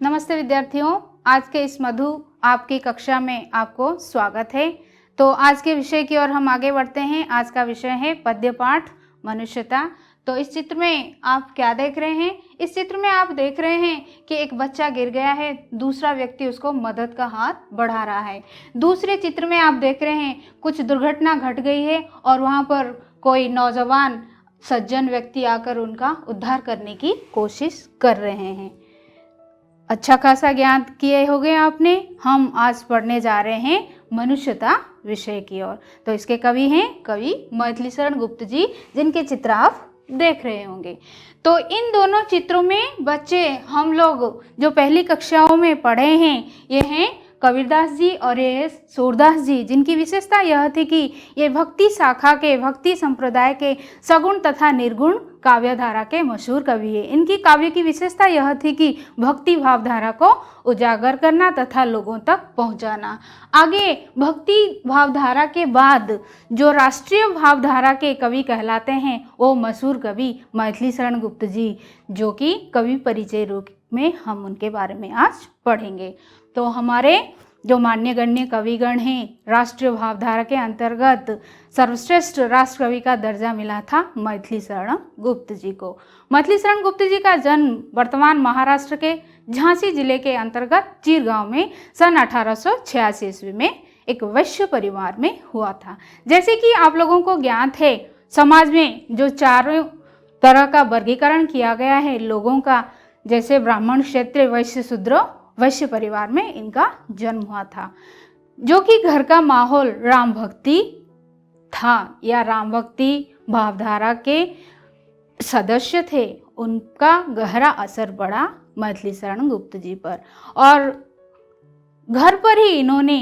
नमस्ते विद्यार्थियों, आज के इस मधु आपकी कक्षा में आपको स्वागत है। तो आज के विषय की ओर हम आगे बढ़ते हैं। आज का विषय है पद्य पाठ मनुष्यता। तो इस चित्र में आप क्या देख रहे हैं? इस चित्र में आप देख रहे हैं कि एक बच्चा गिर गया है, दूसरा व्यक्ति उसको मदद का हाथ बढ़ा रहा है। दूसरे चित्र में आप देख रहे हैं कुछ दुर्घटना घट गई है और वहाँ पर कोई नौजवान सज्जन व्यक्ति आकर उनका उद्धार करने की कोशिश कर रहे हैं। अच्छा खासा ज्ञान किए होंगे आपने। हम आज पढ़ने जा रहे हैं मनुष्यता विषय की ओर। तो इसके कवि हैं कवि मैथिली शरण गुप्त जी, जिनके चित्र आप देख रहे होंगे। तो इन दोनों चित्रों में बच्चे हम लोग जो पहली कक्षाओं में पढ़े हैं, ये हैं कबीरदास जी और ये सूरदास जी, जिनकी विशेषता यह थी कि ये भक्ति शाखा के, भक्ति संप्रदाय के सगुण तथा निर्गुण काव्यधारा के मशहूर कवि है। इनकी काव्य की विशेषता यह थी कि भक्ति भावधारा को उजागर करना तथा लोगों तक पहुंचाना। आगे भक्ति भावधारा के बाद जो राष्ट्रीय भावधारा के कवि कहलाते हैं, वो मशहूर कवि मैथिली शरण गुप्त जी, जो कि कवि परिचय रूप में हम उनके बारे में आज पढ़ेंगे। तो हमारे जो मान्यगण्य कविगण हैं, राष्ट्रीय भावधारा के अंतर्गत सर्वश्रेष्ठ राष्ट्र कवि का दर्जा मिला था मैथिली शरण गुप्त जी को। मैथिली शरण गुप्त जी का जन्म वर्तमान महाराष्ट्र के झांसी जिले के अंतर्गत चीर गांव में सन 1886 ईस्वी में एक वैश्य परिवार में हुआ था। जैसे कि आप लोगों को ज्ञात है, समाज में जो चारों तरह का वर्गीकरण किया गया है लोगों का, जैसे ब्राह्मण, क्षत्रिय, वैश्य, शूद्र, वैश्य परिवार में इनका जन्म हुआ था। जो कि घर का माहौल राम भक्ति था या राम भक्ति भावधारा के सदस्य थे, उनका गहरा असर पड़ा मैथिली शरण गुप्त जी पर। और घर पर ही इन्होंने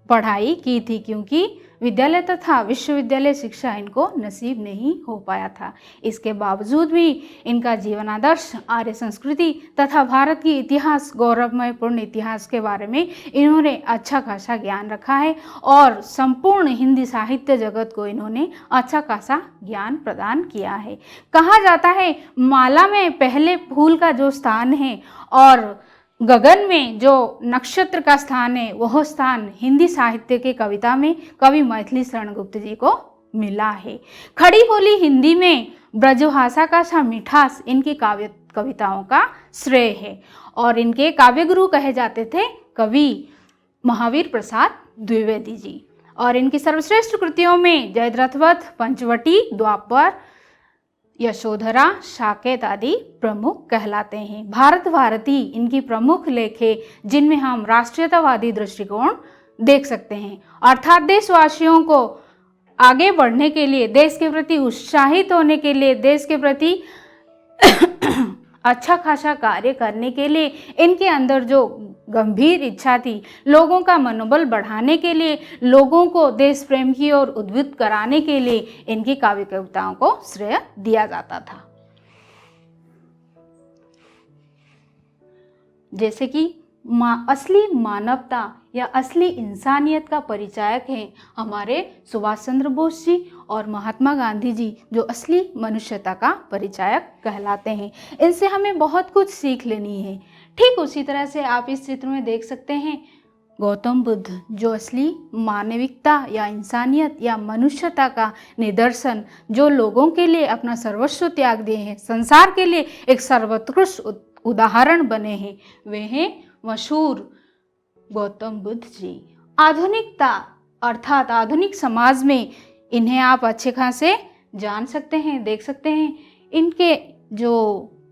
पढ़ाई की थी, क्योंकि विद्यालय तथा विश्वविद्यालय शिक्षा इनको नसीब नहीं हो पाया था। इसके बावजूद भी इनका जीवनादर्श, आर्य संस्कृति तथा भारत की इतिहास, गौरवमय पूर्ण इतिहास के बारे में इन्होंने अच्छा खासा ज्ञान रखा है और संपूर्ण हिंदी साहित्य जगत को इन्होंने अच्छा खासा ज्ञान प्रदान किया है। कहा जाता है माला में पहले फूल का जो स्थान है और गगन में जो नक्षत्र का स्थान है, वह स्थान हिंदी साहित्य के कविता में कवि मैथिली शरण गुप्त जी को मिला है। खड़ी बोली हिंदी में ब्रजभाषा का सा मिठास इनकी कविताओं का श्रेय है। और इनके काव्य गुरु कहे जाते थे कवि महावीर प्रसाद द्विवेदी जी। और इनकी सर्वश्रेष्ठ कृतियों में जयद्रथवध, पंचवटी, द्वापर, यशोधरा, साकेत आदि प्रमुख कहलाते हैं। भारत भारती इनकी प्रमुख लेख है, जिनमें हम राष्ट्रीयतावादी दृष्टिकोण देख सकते हैं। अर्थात देशवासियों को आगे बढ़ने के लिए, देश के प्रति उत्साहित होने के लिए, देश के प्रति अच्छा खासा कार्य करने के लिए इनके अंदर जो गंभीर इच्छा थी, लोगों का मनोबल बढ़ाने के लिए, लोगों को देश प्रेम की ओर उद्बुद्ध कराने के लिए इनकी काव्य कविताओं को श्रेय दिया जाता था। जैसे कि असली मानवता या असली इंसानियत का परिचायक हैं हमारे सुभाष चंद्र बोस जी और महात्मा गांधी जी, जो असली मनुष्यता का परिचायक कहलाते हैं। इनसे हमें बहुत कुछ सीख लेनी है। ठीक उसी तरह से आप इस चित्र में देख सकते हैं गौतम बुद्ध, जो असली मानविकता या इंसानियत या मनुष्यता का निदर्शन, जो लोगों के लिए अपना सर्वस्व त्याग दिए हैं, संसार के लिए एक सर्वोत्कृष्ट उदाहरण बने हैं, वे हैं मशहूर गौतम बुद्ध जी। आधुनिकता अर्थात आधुनिक समाज में इन्हें आप अच्छे खासे जान सकते हैं, देख सकते हैं। इनके जो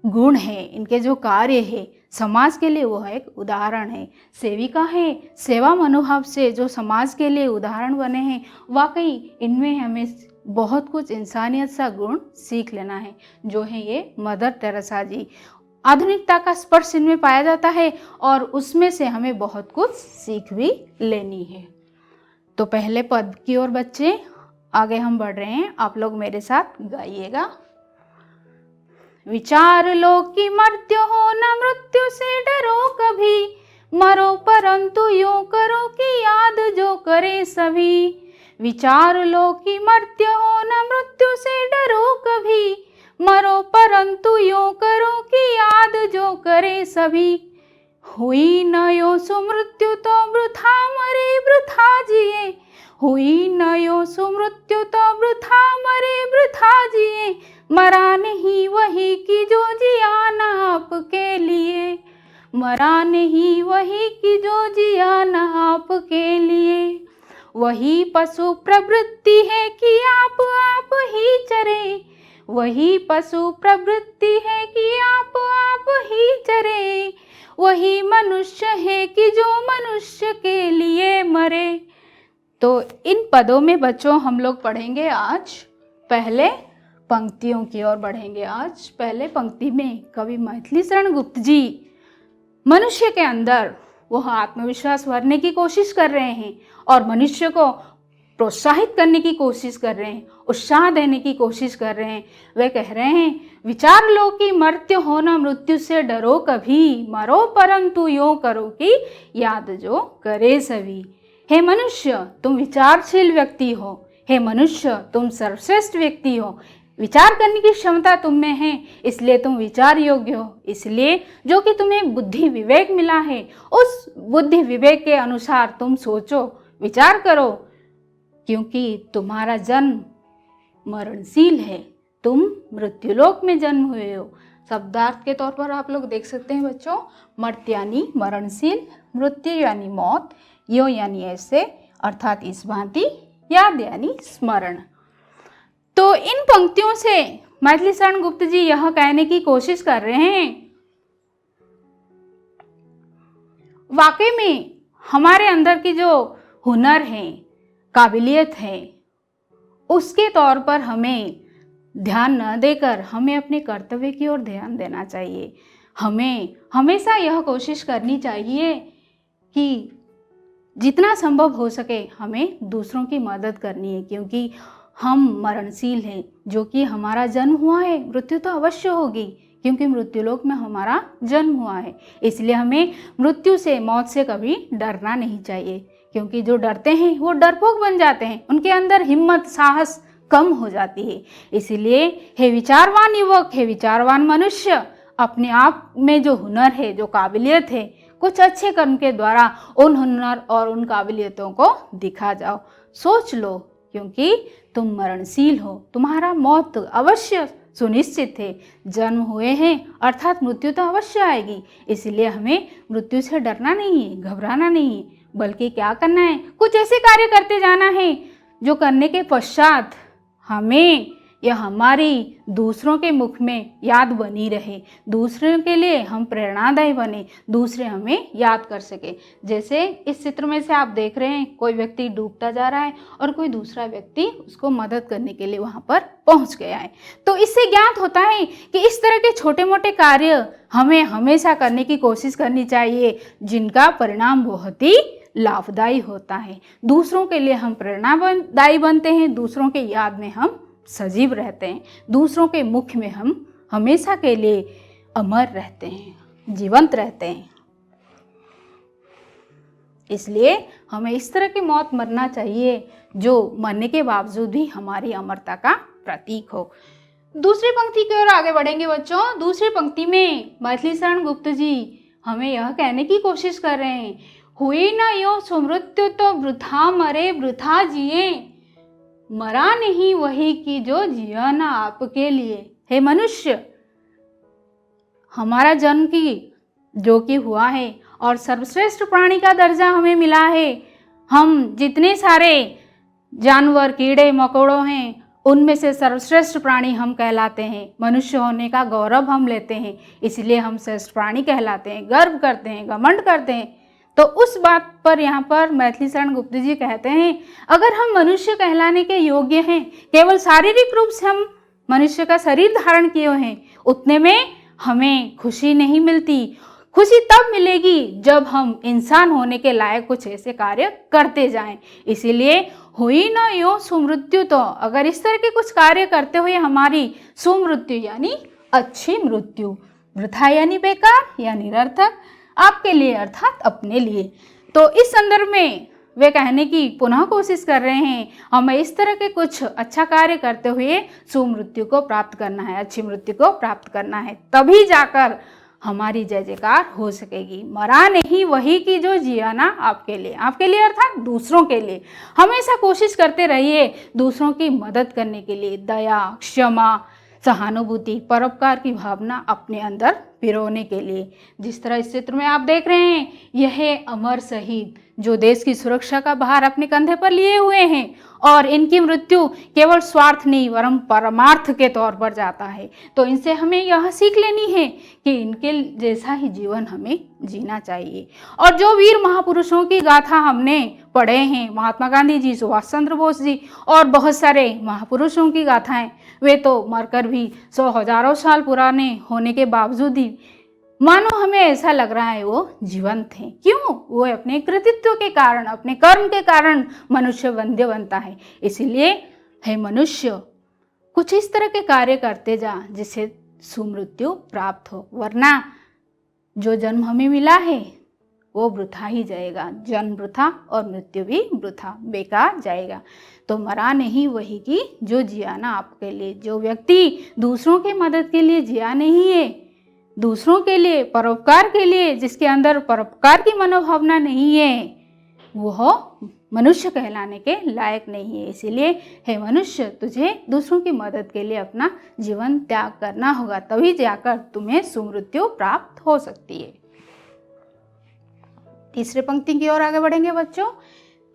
गुण हैं, इनके जो कार्य है समाज के लिए, वो एक उदाहरण है। सेविका है, सेवा मनोभाव से जो समाज के लिए उदाहरण बने हैं। वाकई इनमें हमें बहुत कुछ इंसानियत सा गुण सीख लेना है, जो है ये मदर टेरेसा जी। आधुनिकता का स्पर्श इनमें पाया जाता है और उसमें से हमें बहुत कुछ सीख भी लेनी है। तो पहले पद की ओर बच्चे आगे हम बढ़ रहे हैं, आप लोग मेरे साथ गाइएगा। विचार लो कि मर्त्य हो, न मृत्यु से डरो कभी, मरो परंतु यूं करो कि याद जो करे सभी। विचार लो कि मर्त्य हो, न मृत्यु से डरो कभी, मरो परंतु यूं करो कि याद जो करे सभी। हुई न यो सुमृत्यु तो वृथा मरे वृथा जिए, हुई न यो सुमृत्यु तो वृथा मरे वृथा जिए, मरा नहीं वही की जो जिया न आपके लिए, मरा नहीं वही की जो जिया न आपके लिए। वही पशु प्रवृत्ति है कि आप ही चरे, वही पशु प्रवृत्ति है कि आप ही चरे, वही मनुष्य है कि जो मनुष्य के लिए मरे। तो इन पदों में बच्चों हम लोग पढ़ेंगे आज पहले पंक्तियों की ओर बढ़ेंगे। आज पहले पंक्ति में कवि मैथिली शरण गुप्त जी मनुष्य के अंदर वह आत्मविश्वास भरने की कोशिश कर रहे हैं और मनुष्य को प्रोत्साहित करने की कोशिश कर रहे हैं, उत्साह देने की कोशिश कर रहे हैं। वे कह रहे हैं, विचार लो कि मर्त्य हो न मृत्यु से डरो कभी, मरो परंतु यो करो कि याद जो करे सभी। हे मनुष्य तुम विचारशील व्यक्ति हो, हे मनुष्य तुम सर्वश्रेष्ठ व्यक्ति हो, विचार करने की क्षमता तुम में है, इसलिए तुम विचार योग्य हो। इसलिए जो कि तुम्हें बुद्धि विवेक मिला है, उस बुद्धि विवेक के अनुसार तुम सोचो, विचार करो, क्योंकि तुम्हारा जन्म मरणशील है, तुम मृत्युलोक में जन्म हुए हो। शब्दार्थ के तौर पर आप लोग देख सकते हैं बच्चों, मर्त्य यानी मरणशील, मृत्यु यानी मौत, यो यानी ऐसे, अर्थात इस भांति, याद यानी स्मरण। तो इन पंक्तियों से मैथिली शरण गुप्त जी यह कहने की कोशिश कर रहे हैं, वाकई में हमारे अंदर की जो हुनर है, काबिलियत है, उसके तौर पर हमें ध्यान न देकर हमें अपने कर्तव्य की ओर ध्यान देना चाहिए। हमें हमेशा यह कोशिश करनी चाहिए कि जितना संभव हो सके हमें दूसरों की मदद करनी है, क्योंकि हम मरणशील हैं। जो कि हमारा जन्म हुआ है, मृत्यु तो अवश्य होगी, क्योंकि मृत्युलोक में हमारा जन्म हुआ है। इसलिए हमें मृत्यु से, मौत से कभी डरना नहीं चाहिए, क्योंकि जो डरते हैं वो डरपोक बन जाते हैं, उनके अंदर हिम्मत, साहस कम हो जाती है। इसीलिए हे विचारवान युवक, हे विचारवान मनुष्य, अपने आप में जो हुनर है, जो काबिलियत है, कुछ अच्छे कर्म के द्वारा उन हुनर और उन काबिलियतों को दिखा जाओ। सोच लो, क्योंकि तुम मरणशील हो, तुम्हारा मौत अवश्य सुनिश्चित है। जन्म हुए हैं अर्थात मृत्यु तो अवश्य आएगी, इसलिए हमें मृत्यु से डरना नहीं है, घबराना नहीं है, बल्कि क्या करना है, कुछ ऐसे कार्य करते जाना है जो करने के पश्चात हमें या हमारी दूसरों के मुख में याद बनी रहे, दूसरों के लिए हम प्रेरणादायी बने, दूसरे हमें याद कर सके। जैसे इस चित्र में से आप देख रहे हैं, कोई व्यक्ति डूबता जा रहा है और कोई दूसरा व्यक्ति उसको मदद करने के लिए वहाँ पर पहुँच गया है। तो इससे ज्ञात होता है कि इस तरह के छोटे मोटे कार्य हमें हमेशा करने की कोशिश करनी चाहिए, जिनका परिणाम बहुत ही लाभदायी होता है। दूसरों के लिए हम प्रेरणादायी बनते हैं, दूसरों के याद में हम सजीव रहते हैं, दूसरों के मुख में हम हमेशा के लिए अमर रहते हैं, जीवंत रहते हैं। इसलिए हमें इस तरह की मौत मरना चाहिए जो मरने के बावजूद भी हमारी अमरता का प्रतीक हो। दूसरी पंक्ति की ओर आगे बढ़ेंगे बच्चों। दूसरी पंक्ति में मैथिली शरण गुप्त जी हमें यह कहने की कोशिश कर रहे हैं, हुई न यो सुमृत्यु तो वृथा मरे वृथा जिए, मरा नहीं वही की जो जिया ना आपके लिए। हे मनुष्य, हमारा जन्म की जो कि हुआ है और सर्वश्रेष्ठ प्राणी का दर्जा हमें मिला है। हम जितने सारे जानवर, कीड़े मकोड़ों हैं, उनमें से सर्वश्रेष्ठ प्राणी हम कहलाते हैं। मनुष्य होने का गौरव हम लेते हैं, इसलिए हम श्रेष्ठ प्राणी कहलाते हैं, गर्व करते हैं, घमंड करते हैं। तो उस बात पर यहाँ पर मैथिली शरण गुप्त जी कहते हैं, अगर हम मनुष्य कहलाने के योग्य हैं, केवल शारीरिक रूप से हम मनुष्य का शरीर धारण किए हैं, उतने में हमें खुशी नहीं मिलती। खुशी तब मिलेगी जब हम इंसान होने के लायक कुछ ऐसे कार्य करते जाएं। इसीलिए हुई न यो सुमृत्यु, तो अगर इस तरह के कुछ कार्य करते हुए हमारी सुमृत्यु यानी अच्छी मृत्यु, वृथा यानी बेकार या निरर्थक, आपके लिए अर्थात अपने लिए। तो इस संदर्भ में वे कहने की पुनः कोशिश कर रहे हैं, हमें इस तरह के कुछ अच्छा कार्य करते हुए सुमृत्यु को प्राप्त करना है, अच्छी मृत्यु को प्राप्त करना है, तभी जाकर हमारी जय जयकार हो सकेगी। मरा नहीं वही की जो जिया ना आपके लिए अर्थात दूसरों के लिए। हमेशा कोशिश करते रहिए दूसरों की मदद करने के लिए, दया, क्षमा, सहानुभूति, परोपकार की भावना अपने अंदर पिरोने के लिए। जिस तरह इस चित्र में आप देख रहे हैं, यह अमर शहीद जो देश की सुरक्षा का भार अपने कंधे पर लिए हुए हैं और इनकी मृत्यु केवल स्वार्थ नहीं वरम परमार्थ के तौर पर जाता है। तो इनसे हमें यह सीख लेनी है कि इनके जैसा ही जीवन हमें जीना चाहिए। और जो वीर महापुरुषों की गाथा हमने पढ़े हैं, महात्मा गांधी जी, सुभाष चंद्र बोस जी और बहुत सारे महापुरुषों की गाथाएं, वे तो मरकर भी 100 हजारों साल पुराने होने के बावजूद ही मानो हमें ऐसा लग रहा है वो जीवंत हैं। क्यों? वो अपने कृतित्व के कारण, अपने कर्म के कारण मनुष्य वंद्य बनता है। इसीलिए हे मनुष्य, कुछ इस तरह के कार्य करते जा जिससे सुमृत्यु प्राप्त हो, वरना जो जन्म हमें मिला है वो वृथा ही जाएगा। जन्म वृथा और मृत्यु भी वृथा, बेकार जाएगा। तो मरा नहीं वही की जो जिया ना आपके लिए। जो व्यक्ति दूसरों की मदद के लिए जिया नहीं है, दूसरों के लिए, परोपकार के लिए, जिसके अंदर परोपकार की मनोभावना नहीं है, वह मनुष्य कहलाने के लायक नहीं है। इसीलिए हे मनुष्य, तुझे दूसरों की मदद के लिए अपना जीवन त्याग करना होगा, तभी जाकर तुम्हें सुमृत्यु प्राप्त हो सकती है। तीसरे पंक्ति की ओर आगे बढ़ेंगे बच्चों।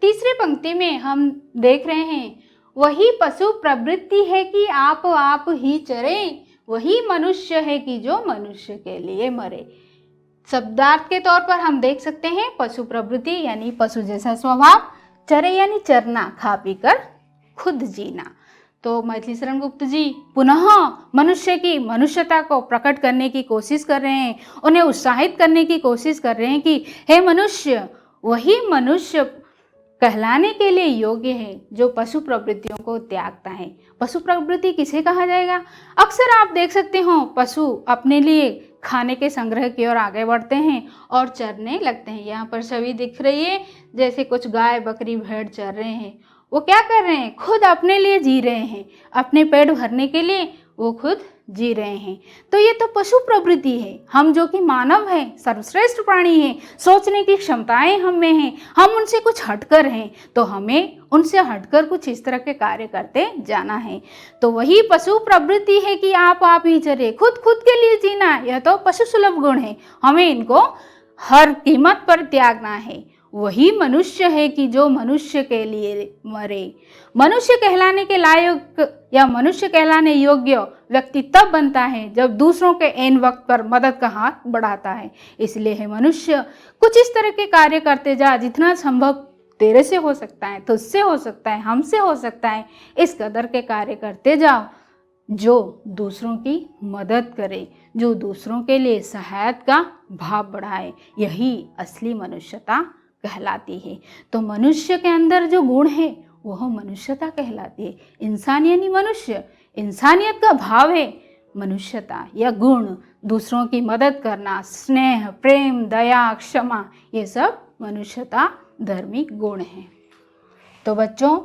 तीसरी पंक्ति में हम देख रहे हैं, वही पशु प्रवृत्ति है कि आप ही चरे, वही मनुष्य है कि जो मनुष्य के लिए मरे। शब्दार्थ के तौर पर हम देख सकते हैं पशु प्रवृत्ति यानी पशु जैसा स्वभाव, चरे यानी चरना, खा पी कर खुद जीना। तो मैथिली शरण गुप्त जी पुनः मनुष्य की मनुष्यता को प्रकट करने की कोशिश कर रहे हैं, उन्हें उत्साहित करने की कोशिश कर रहे हैं कि हे मनुष्य, वही मनुष्य कहलाने के लिए योग्य है जो पशु प्रवृत्तियों को त्यागता है। पशु प्रवृत्ति किसे कहा जाएगा? अक्सर आप देख सकते हो पशु अपने लिए खाने के संग्रह की ओर आगे बढ़ते हैं और चरने लगते हैं। यहाँ पर छवि दिख रही है, जैसे कुछ गाय, बकरी, भेड़ चर रहे हैं। वो क्या कर रहे हैं? खुद अपने लिए जी रहे हैं, अपने पेट भरने के लिए वो खुद जी रहे हैं। तो ये तो पशु प्रवृत्ति है। हम जो कि मानव हैं, सर्वश्रेष्ठ प्राणी हैं, सोचने की क्षमताएं हम में हैं, हम उनसे कुछ हटकर हैं, तो हमें उनसे हटकर कुछ इस तरह के कार्य करते जाना है। तो वही पशु प्रवृत्ति है कि आप ही चरे, खुद के लिए जीना, यह तो पशु सुलभ गुण है, हमें इनको हर कीमत पर त्यागना है। वही मनुष्य है कि जो मनुष्य के लिए मरे। मनुष्य कहलाने के लायक या मनुष्य कहलाने योग्य व्यक्ति तब बनता है जब दूसरों के ऐन वक्त पर मदद का हाथ बढ़ाता है। इसलिए है मनुष्य, कुछ इस तरह के कार्य करते जा जितना संभव तेरे से हो सकता है, तुझसे हो सकता है, हमसे हो सकता है, इस कदर के कार्य करते जाओ जो दूसरों की मदद करे, जो दूसरों के लिए सहायता का भाव बढ़ाए। यही असली मनुष्यता कहलाती है। तो मनुष्य के अंदर जो गुण है वह मनुष्यता कहलाती है। इंसान यानी मनुष्य, इंसानियत का भाव है मनुष्यता। यह गुण दूसरों की मदद करना, स्नेह, प्रेम, दया, क्षमा, ये सब मनुष्यता धार्मिक गुण हैं। तो बच्चों,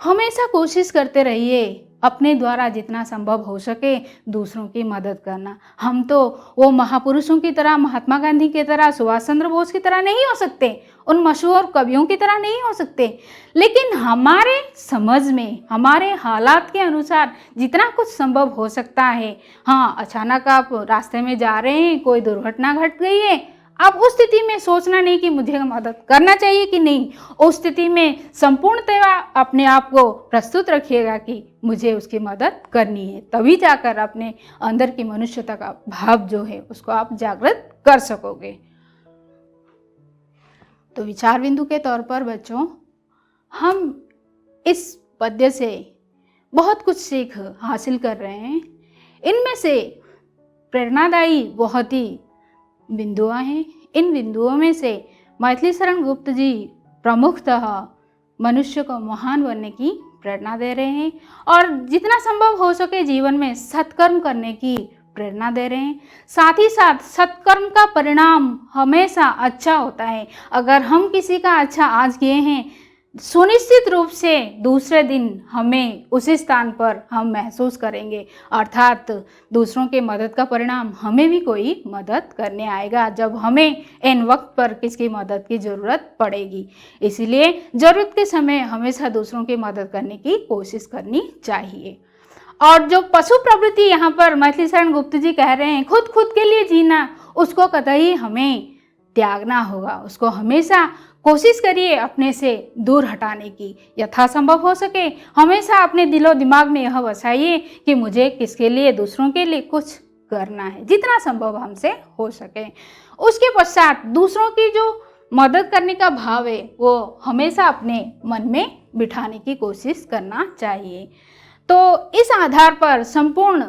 हमेशा कोशिश करते रहिए अपने द्वारा जितना संभव हो सके दूसरों की मदद करना। हम तो वो महापुरुषों की तरह, महात्मा गांधी की तरह, सुभाष चंद्र बोस की तरह नहीं हो सकते, उन मशहूर कवियों की तरह नहीं हो सकते, लेकिन हमारे समझ में, हमारे हालात के अनुसार जितना कुछ संभव हो सकता है। हाँ, अचानक आप रास्ते में जा रहे हैं, कोई दुर्घटना घट गई है, आप उस स्थिति में सोचना नहीं कि मुझे मदद करना चाहिए कि नहीं। उस स्थिति में संपूर्णतया अपने आप को प्रस्तुत रखिएगा कि मुझे उसकी मदद करनी है, तभी जाकर अपने अंदर की मनुष्यता का भाव जो है उसको आप जागृत कर सकोगे। तो विचार बिंदु के तौर पर बच्चों, हम इस पद्य से बहुत कुछ सीख हासिल कर रहे हैं। इनमें से प्रेरणादायी बहुत ही बिंदुआं हैं। इन बिंदुओं में से मैथिली शरण गुप्त जी प्रमुखतः मनुष्य को महान बनने की प्रेरणा दे रहे हैं और जितना संभव हो सके जीवन में सत्कर्म करने की प्रेरणा दे रहे हैं। साथ ही साथ सत्कर्म का परिणाम हमेशा अच्छा होता है। अगर हम किसी का अच्छा आज किए हैं, सुनिश्चित रूप से दूसरे दिन हमें उसी स्थान पर हम महसूस करेंगे, अर्थात दूसरों के मदद का परिणाम हमें भी कोई मदद करने आएगा जब हमें इन वक्त पर किसकी मदद की ज़रूरत पड़ेगी। इसलिए ज़रूरत के समय हमेशा दूसरों की मदद करने की कोशिश करनी चाहिए। और जो पशु प्रवृत्ति यहाँ पर मैथिली शरण गुप्त जी कह रहे हैं, खुद के लिए जीना, उसको कतई हमें त्यागना होगा। उसको हमेशा कोशिश करिए अपने से दूर हटाने की, यथासंभव हो सके हमेशा अपने दिलो दिमाग में यह बसाइए कि मुझे किसके लिए, दूसरों के लिए कुछ करना है, जितना संभव हमसे हो सके। उसके पश्चात दूसरों की जो मदद करने का भाव है वो हमेशा अपने मन में बिठाने की कोशिश करना चाहिए। तो इस आधार पर संपूर्ण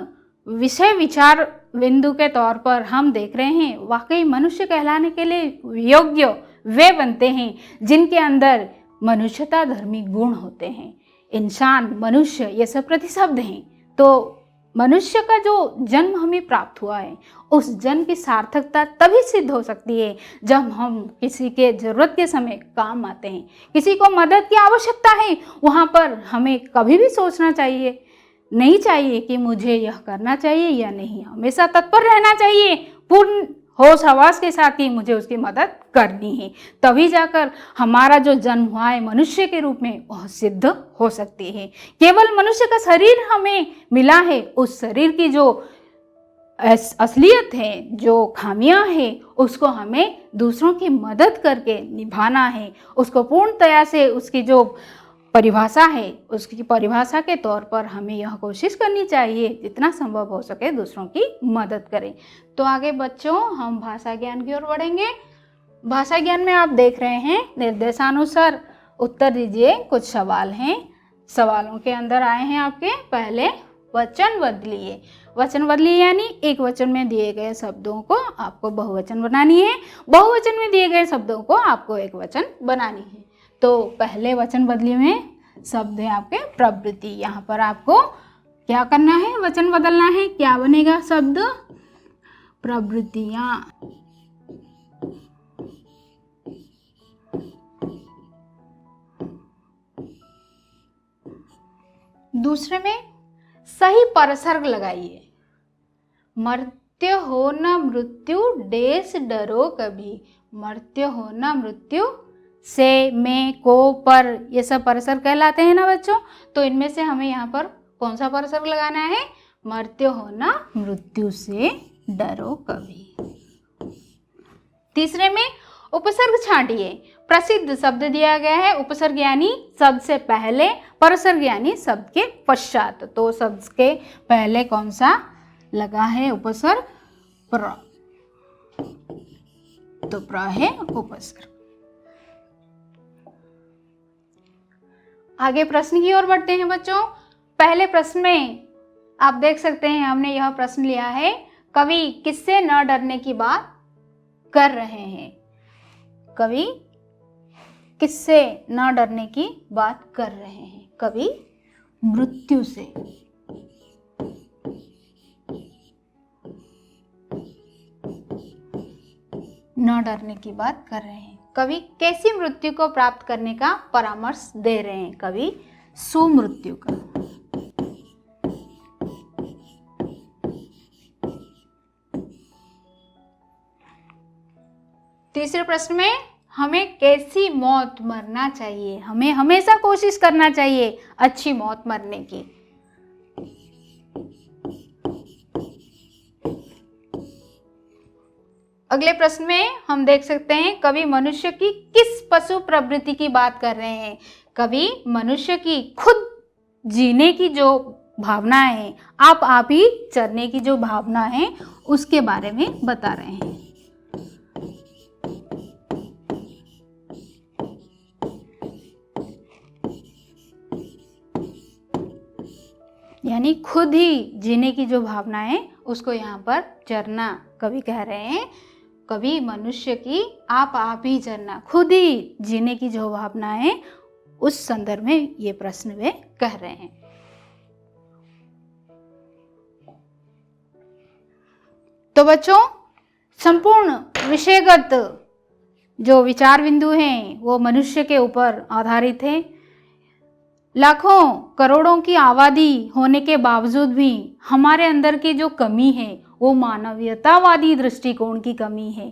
विषय विचार बिंदु के तौर पर हम देख रहे हैं, वाकई मनुष्य कहलाने के लिए योग्य वे बनते हैं जिनके अंदर मनुष्यता धर्मी गुण होते हैं। इंसान, मनुष्य, ये सब प्रतिशब्द हैं। तो मनुष्य का जो जन्म हमें प्राप्त हुआ है, उस जन्म की सार्थकता तभी सिद्ध हो सकती है जब हम किसी के ज़रूरत के समय काम आते हैं। किसी को मदद की आवश्यकता है, वहाँ पर हमें कभी भी सोचना चाहिए नहीं चाहिए कि मुझे यह करना चाहिए या नहीं, हमेशा तत्पर रहना चाहिए पूर्ण होश हवास के साथ कि मुझे उसकी मदद करनी है। तभी जाकर हमारा जो जन्म हुआ है मनुष्य के रूप में वह सिद्ध हो सकती है। केवल मनुष्य का शरीर हमें मिला है, उस शरीर की जो असलियत है, जो खामियां हैं, उसको हमें दूसरों की मदद करके निभाना है। उसको पूर्णतया से उसकी जो परिभाषा है, उसकी परिभाषा के तौर पर हमें यह कोशिश करनी चाहिए जितना संभव हो सके दूसरों की मदद करें। तो आगे बच्चों हम भाषा ज्ञान की ओर बढ़ेंगे। भाषा ज्ञान में आप देख रहे हैं निर्देशानुसार उत्तर दीजिए। कुछ सवाल हैं, सवालों के अंदर आए हैं आपके पहले वचन बदलिए। वचन बदलिए यानी एक वचन में दिए गए शब्दों को आपको बहुवचन बनानी है, बहुवचन में दिए गए शब्दों को आपको एक वचन बनानी है। तो पहले वचन बदली में शब्द है आपके प्रवृत्ति। यहाँ पर आपको क्या करना है, वचन बदलना है। क्या बनेगा शब्द? प्रवृत्तियां। दूसरे में सही परसर्ग लगाइए। मर्त्य हो न मृत्यु देश डरो कभी। मर्त्य हो न मृत्यु से, में, को, पर, ये सब परसर्ग कहलाते हैं ना बच्चों। तो इनमें से हमें यहाँ पर कौन सा परसर्ग लगाना है? मर्त्य हो न मृत्यु से डरो कभी। तीसरे में उपसर्ग छांटिए। प्रसिद्ध शब्द दिया गया है, उपसर्ग यानी शब्द से पहले, परसर्ग यानी शब्द के पश्चात। तो शब्द के पहले कौन सा लगा है उपसर्ग? प्र। तो प्र है उपसर्ग। आगे प्रश्न की ओर बढ़ते हैं बच्चों। पहले प्रश्न में आप देख सकते हैं हमने यह प्रश्न लिया है, कवि किससे न डरने की बात कर रहे हैं? कवि किससे न डरने की बात कर रहे हैं? कवि मृत्यु से। न डरने की बात कर रहे हैं। कवि कैसी मृत्यु को प्राप्त करने का परामर्श दे रहे हैं? कवि सुमृत्यु का। तीसरे प्रश्न में हमें कैसी मौत मरना चाहिए? हमें हमेशा कोशिश करना चाहिए अच्छी मौत मरने की। अगले प्रश्न में हम देख सकते हैं कवि मनुष्य की किस पशु प्रवृत्ति की बात कर रहे हैं? कवि मनुष्य की खुद जीने की जो भावना है, आप ही चरने की जो भावना है, उसके बारे में बता रहे हैं। यानी खुद ही जीने की जो भावना है उसको यहाँ पर चरना कवि कह रहे हैं। कवि मनुष्य की आप ही चरना, खुद ही जीने की जो भावना है, उस संदर्भ में ये प्रश्न वे कह रहे हैं। तो बच्चों संपूर्ण विषयगत जो विचार बिंदु हैं वो मनुष्य के ऊपर आधारित है। लाखों करोड़ों की आबादी होने के बावजूद भी हमारे अंदर की जो कमी है वो मानवीयतावादी दृष्टिकोण की कमी है।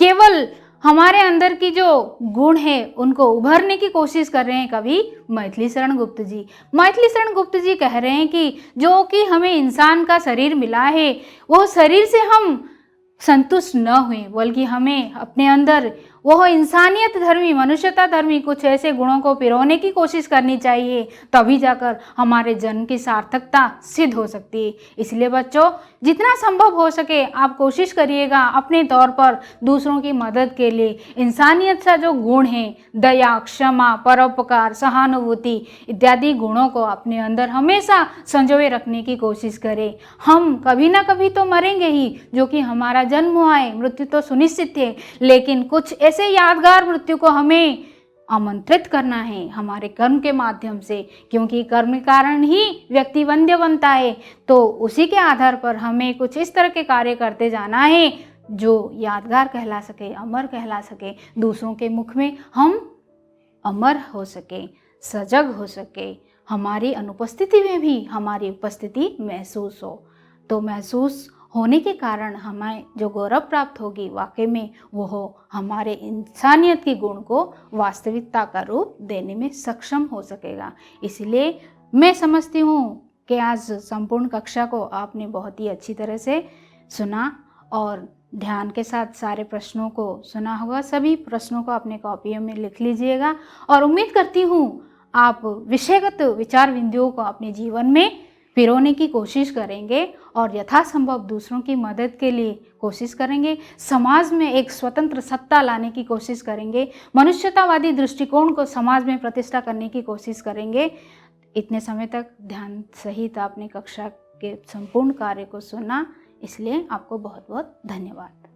केवल हमारे अंदर की जो गुण है उनको उभरने की कोशिश कर रहे हैं कवि मैथिली शरण गुप्त जी। मैथिली शरण गुप्त जी कह रहे हैं कि जो कि हमें इंसान का शरीर मिला है वो शरीर से हम संतुष्ट न हुए, बल्कि हमें अपने अंदर वह इंसानियत धर्मी, मनुष्यता धर्मी कुछ ऐसे गुणों को पिरोने की कोशिश करनी चाहिए, तभी जाकर हमारे जन्म की सार्थकता सिद्ध हो सकती है। इसलिए बच्चों, जितना संभव हो सके आप कोशिश करिएगा अपने तौर पर दूसरों की मदद के लिए इंसानियत का जो गुण है, दया, क्षमा, परोपकार, सहानुभूति इत्यादि गुणों को अपने अंदर हमेशा संजोए रखने की कोशिश करें। हम कभी ना कभी तो मरेंगे ही, जो कि हमारा जन्म हुआ है, मृत्यु तो सुनिश्चित है, लेकिन कुछ ऐसे यादगार मृत्यु को हमें आमंत्रित करना है हमारे कर्म के माध्यम से, क्योंकि कर्म के कारण ही व्यक्ति वंद्य बनता है। तो उसी के आधार पर हमें कुछ इस तरह के कार्य करते जाना है जो यादगार कहला सके, अमर कहला सके, दूसरों के मुख में हम अमर हो सके, सजग हो सके, हमारी अनुपस्थिति में भी हमारी उपस्थिति महसूस हो। तो महसूस होने के कारण हमें जो गौरव प्राप्त होगी वाकई में वो हमारे इंसानियत के गुण को वास्तविकता का रूप देने में सक्षम हो सकेगा। इसलिए मैं समझती हूँ कि आज संपूर्ण कक्षा को आपने बहुत ही अच्छी तरह से सुना और ध्यान के साथ सारे प्रश्नों को सुना होगा। सभी प्रश्नों को अपने कॉपियों में लिख लीजिएगा और उम्मीद करती हूँ आप विषयगत विचार बिंदुओं को अपने जीवन में पिरोने की कोशिश करेंगे और यथासंभव दूसरों की मदद के लिए कोशिश करेंगे, समाज में एक स्वतंत्र सत्ता लाने की कोशिश करेंगे, मनुष्यतावादी दृष्टिकोण को समाज में प्रतिष्ठा करने की कोशिश करेंगे। इतने समय तक ध्यान सहित आपने कक्षा के संपूर्ण कार्य को सुना, इसलिए आपको बहुत बहुत धन्यवाद।